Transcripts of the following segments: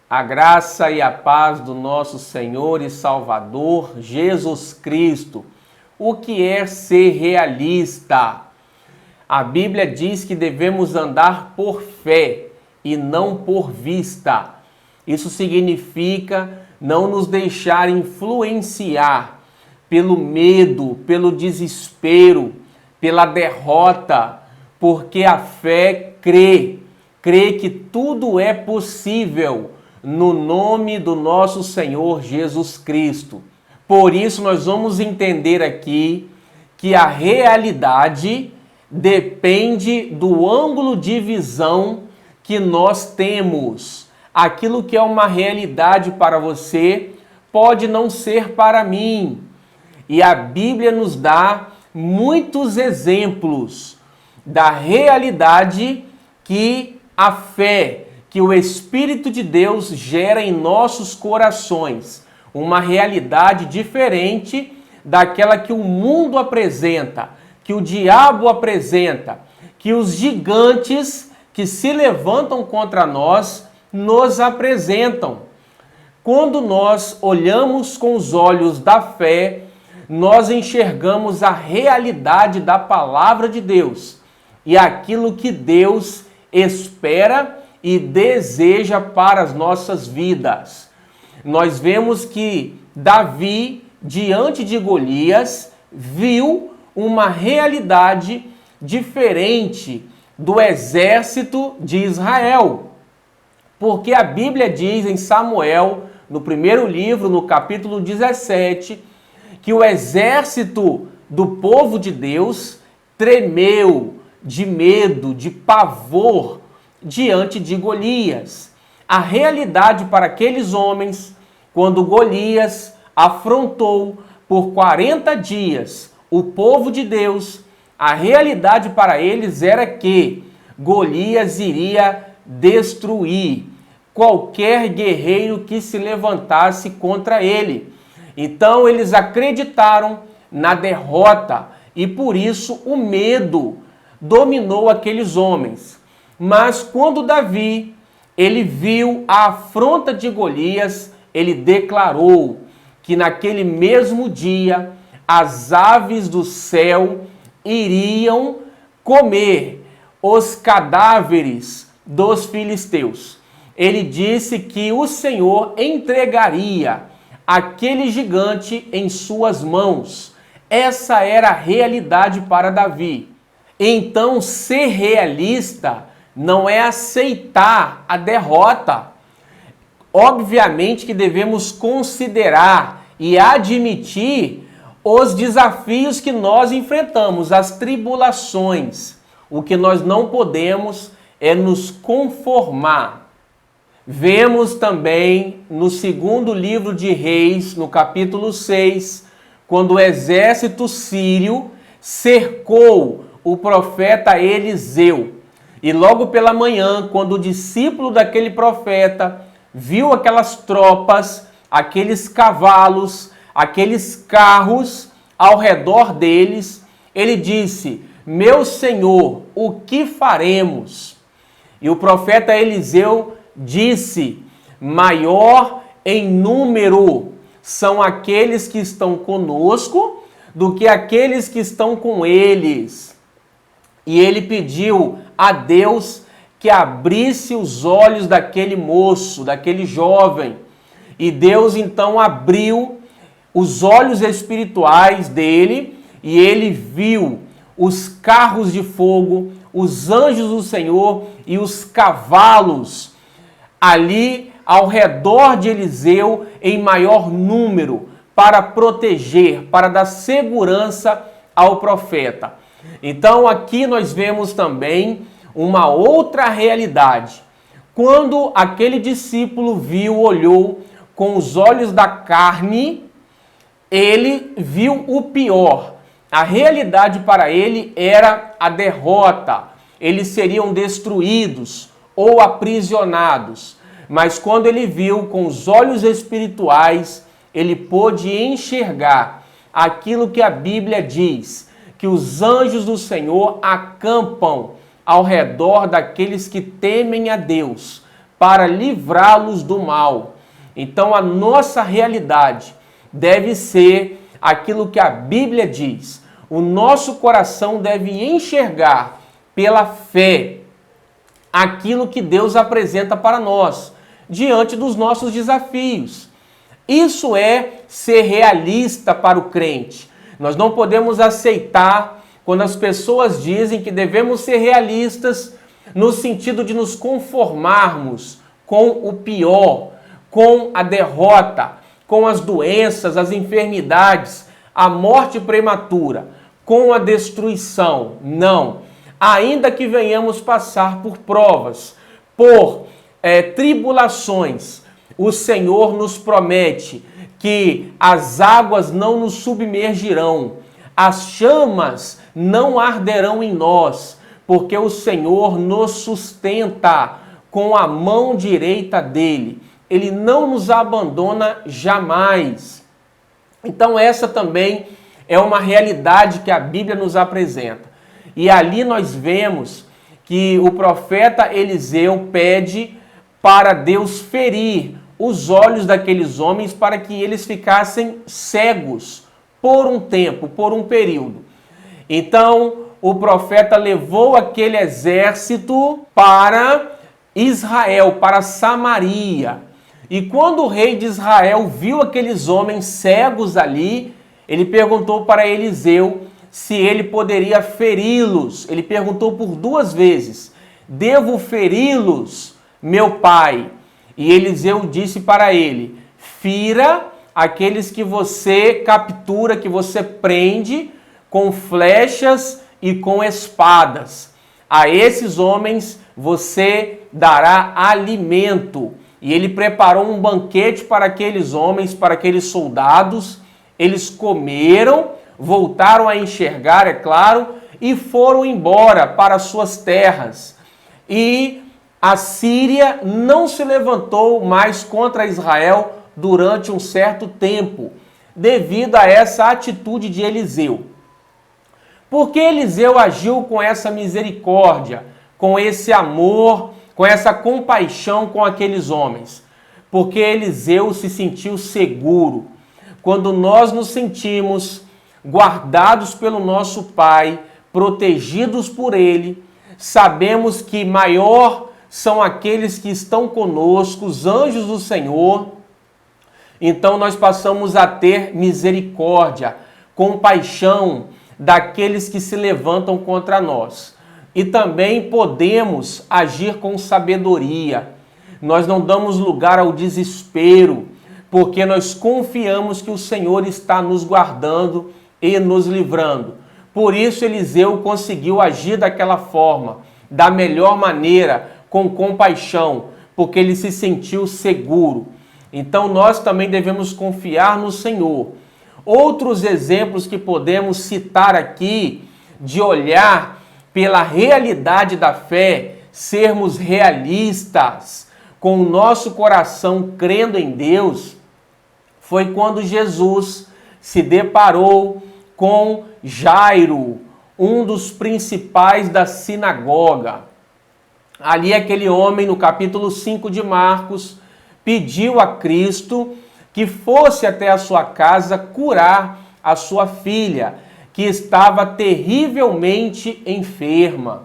A graça e a paz do nosso Senhor e Salvador Jesus Cristo. O que é ser realista? A Bíblia diz que devemos andar por fé e não por vista. Isso significa não nos deixar influenciar pelo medo, pelo desespero, pela derrota, porque a fé crê que tudo é possível no nome do nosso Senhor Jesus Cristo. Por isso nós vamos entender aqui que a realidade depende do ângulo de visão que nós temos. Aquilo que é uma realidade para você pode não ser para mim. E a Bíblia nos dá muitos exemplos da realidade que a fé, que o Espírito de Deus gera em nossos corações. Uma realidade diferente daquela que o mundo apresenta, que o diabo apresenta, que os gigantes que se levantam contra nós nos apresentam. Quando nós olhamos com os olhos da fé, nós enxergamos a realidade da palavra de Deus e aquilo que Deus espera e deseja para as nossas vidas. Nós vemos que Davi, diante de Golias, viu uma realidade diferente do exército de Israel. Porque a Bíblia diz em Samuel, no primeiro livro, no capítulo 17, que o exército do povo de Deus tremeu de medo, de pavor, diante de Golias. A realidade para aqueles homens, quando Golias afrontou por 40 dias o povo de Deus, a realidade para eles era que Golias iria destruir qualquer guerreiro que se levantasse contra ele. Então eles acreditaram na derrota e por isso o medo dominou aqueles homens. Mas quando Davi, ele viu a afronta de Golias, ele declarou que naquele mesmo dia as aves do céu iriam comer os cadáveres dos filisteus. Ele disse que o Senhor entregaria aquele gigante em suas mãos. Essa era a realidade para Davi. Então, ser realista não é aceitar a derrota. Obviamente que devemos considerar e admitir os desafios que nós enfrentamos, as tribulações. O que nós não podemos é nos conformar. Vemos também no segundo livro de Reis, no capítulo 6, quando o exército sírio cercou o profeta Eliseu. E logo pela manhã, quando o discípulo daquele profeta viu aquelas tropas, aqueles cavalos, aqueles carros ao redor deles, ele disse: "Meu Senhor, o que faremos?" E o profeta Eliseu disse: "Maior em número são aqueles que estão conosco do que aqueles que estão com eles." E ele pediu a Deus que abrisse os olhos daquele moço, daquele jovem. E Deus então abriu os olhos espirituais dele e ele viu os carros de fogo, os anjos do Senhor e os cavalos ali ao redor de Eliseu em maior número para proteger, para dar segurança ao profeta. Então aqui nós vemos também uma outra realidade. Quando aquele discípulo viu, olhou com os olhos da carne, ele viu o pior. A realidade para ele era a derrota. Eles seriam destruídos ou aprisionados. Mas quando ele viu com os olhos espirituais, ele pôde enxergar aquilo que a Bíblia diz, que os anjos do Senhor acampam ao redor daqueles que temem a Deus para livrá-los do mal. Então a nossa realidade deve ser aquilo que a Bíblia diz. O nosso coração deve enxergar pela fé aquilo que Deus apresenta para nós, diante dos nossos desafios. Isso é ser realista para o crente. Nós não podemos aceitar quando as pessoas dizem que devemos ser realistas no sentido de nos conformarmos com o pior, com a derrota, com as doenças, as enfermidades, a morte prematura, com a destruição. Não. Ainda que venhamos passar por provas, por tribulações, o Senhor nos promete que as águas não nos submergirão, as chamas não arderão em nós, porque o Senhor nos sustenta com a mão direita dele. Ele não nos abandona jamais. Então essa também é uma realidade que a Bíblia nos apresenta. E ali nós vemos que o profeta Eliseu pede para Deus ferir os olhos daqueles homens para que eles ficassem cegos por um tempo, por um período. Então o profeta levou aquele exército para Israel, para Samaria. E quando o rei de Israel viu aqueles homens cegos ali, ele perguntou para Eliseu se ele poderia feri-los. Ele perguntou por 2 vezes: devo feri-los, meu pai? E Eliseu disse para ele: fira aqueles que você captura, que você prende com flechas e com espadas. A esses homens você dará alimento. E ele preparou um banquete para aqueles homens, para aqueles soldados. Eles comeram, voltaram a enxergar, é claro, e foram embora para suas terras. E a Síria não se levantou mais contra Israel durante um certo tempo, devido a essa atitude de Eliseu. Porque Eliseu agiu com essa misericórdia, com esse amor, com essa compaixão com aqueles homens? Porque Eliseu se sentiu seguro. Quando nós nos sentimos guardados pelo nosso Pai, protegidos por Ele, sabemos que maior são aqueles que estão conosco, os anjos do Senhor. Então nós passamos a ter misericórdia, compaixão daqueles que se levantam contra nós. E também podemos agir com sabedoria. Nós não damos lugar ao desespero, porque nós confiamos que o Senhor está nos guardando e nos livrando. Por isso Eliseu conseguiu agir daquela forma, da melhor maneira, com compaixão, porque ele se sentiu seguro. Então nós também devemos confiar no Senhor. Outros exemplos que podemos citar aqui, de olhar pela realidade da fé, sermos realistas, com o nosso coração crendo em Deus, foi quando Jesus se deparou com Jairo, um dos principais da sinagoga. Ali aquele homem, no capítulo 5 de Marcos, pediu a Cristo que fosse até a sua casa curar a sua filha, que estava terrivelmente enferma.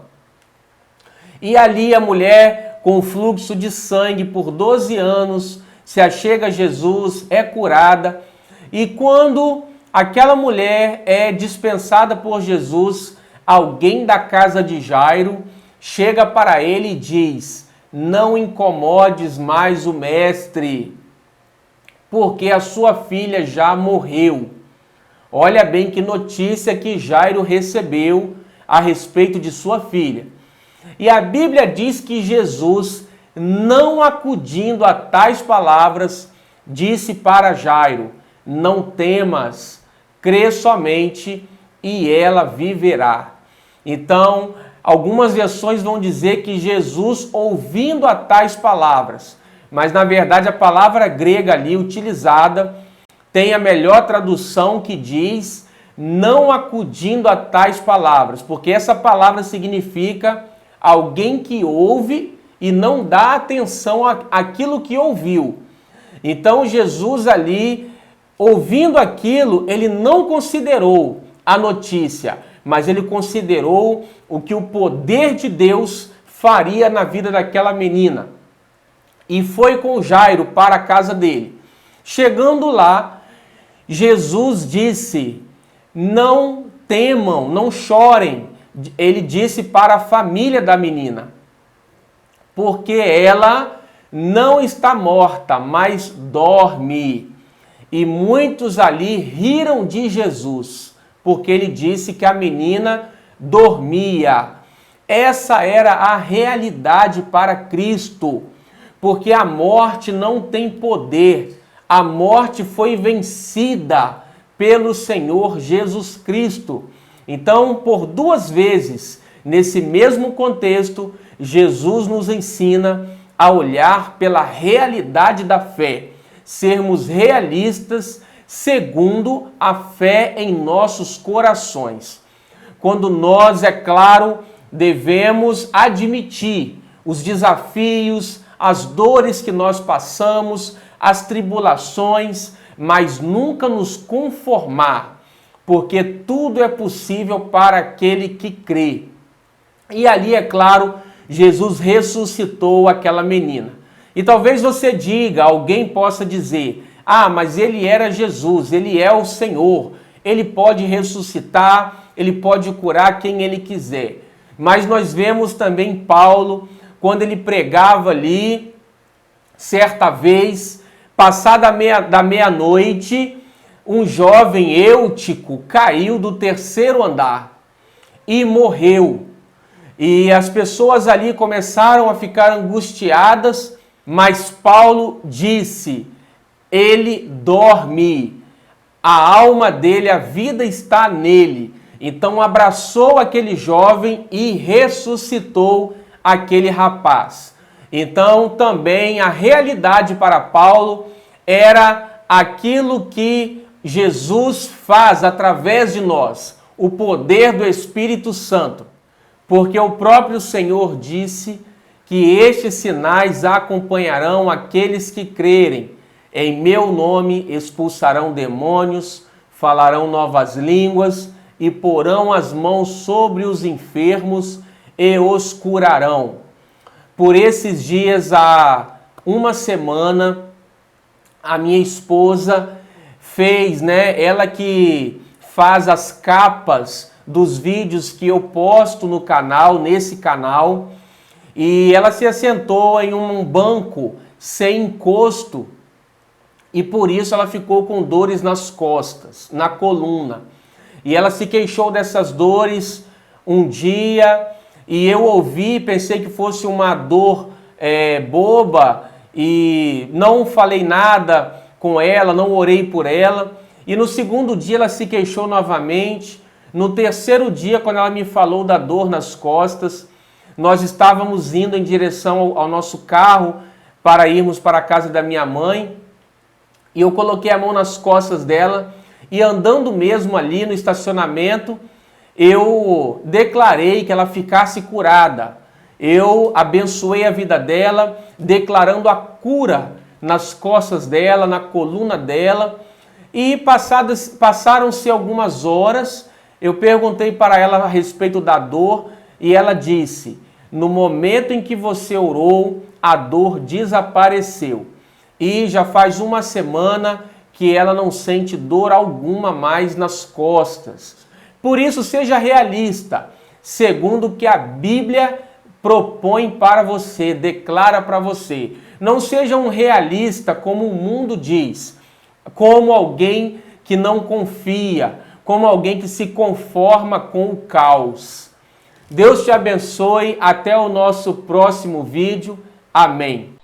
E ali a mulher, com fluxo de sangue por 12 anos, se achega a Jesus, é curada. E quando aquela mulher é dispensada por Jesus, alguém da casa de Jairo chega para ele e diz: não incomodes mais o mestre, porque a sua filha já morreu. Olha bem que notícia que Jairo recebeu a respeito de sua filha. E a Bíblia diz que Jesus, não acudindo a tais palavras, disse para Jairo: não temas, crê somente e ela viverá. Então, algumas versões vão dizer que Jesus, ouvindo a tais palavras, mas na verdade a palavra grega ali utilizada tem a melhor tradução, que diz não acudindo a tais palavras, porque essa palavra significa alguém que ouve e não dá atenção àquilo que ouviu. Então Jesus ali, ouvindo aquilo, ele não considerou a notícia, mas ele considerou o que o poder de Deus faria na vida daquela menina. E foi com Jairo para a casa dele. Chegando lá, Jesus disse: não temam, não chorem. Ele disse para a família da menina, porque ela não está morta, mas dorme. E muitos ali riram de Jesus, porque ele disse que a menina dormia. Essa era a realidade para Cristo, porque a morte não tem poder. A morte foi vencida pelo Senhor Jesus Cristo. Então, por duas vezes, nesse mesmo contexto, Jesus nos ensina a olhar pela realidade da fé, sermos realistas segundo a fé em nossos corações. Quando nós, é claro, devemos admitir os desafios, as dores que nós passamos, as tribulações, mas nunca nos conformar, porque tudo é possível para aquele que crê. E ali, é claro, Jesus ressuscitou aquela menina. E talvez você diga, alguém possa dizer: ah, mas ele era Jesus, ele é o Senhor, ele pode ressuscitar, ele pode curar quem ele quiser. Mas nós vemos também Paulo, quando ele pregava ali, certa vez, passada da meia-noite, um jovem Eutico caiu do terceiro andar e morreu. E as pessoas ali começaram a ficar angustiadas, mas Paulo disse: ele dorme, a alma dele, a vida está nele. Então abraçou aquele jovem e ressuscitou aquele rapaz. Então também a realidade para Paulo era aquilo que Jesus faz através de nós, o poder do Espírito Santo. Porque o próprio Senhor disse que estes sinais acompanharão aqueles que crerem. Em meu nome expulsarão demônios, falarão novas línguas e porão as mãos sobre os enfermos e os curarão. Por esses dias, há uma semana, a minha esposa fez, ela que faz as capas dos vídeos que eu posto no canal, nesse canal, e ela se assentou em um banco sem encosto e por isso ela ficou com dores nas costas, na coluna. E ela se queixou dessas dores um dia e eu ouvi, pensei que fosse uma dor boba e não falei nada com ela, não orei por ela. E no segundo dia ela se queixou novamente. No terceiro dia, quando ela me falou da dor nas costas, nós estávamos indo em direção ao nosso carro para irmos para a casa da minha mãe. E eu coloquei a mão nas costas dela e andando mesmo ali no estacionamento, eu declarei que ela ficasse curada. Eu abençoei a vida dela, declarando a cura nas costas dela, na coluna dela. E passaram-se algumas horas, eu perguntei para ela a respeito da dor e ela disse: no momento em que você orou, a dor desapareceu. E já faz uma semana que ela não sente dor alguma mais nas costas. Por isso, seja realista, segundo o que a Bíblia propõe para você, declara para você. Não seja um realista como o mundo diz, como alguém que não confia, como alguém que se conforma com o caos. Deus te abençoe. Até o nosso próximo vídeo. Amém.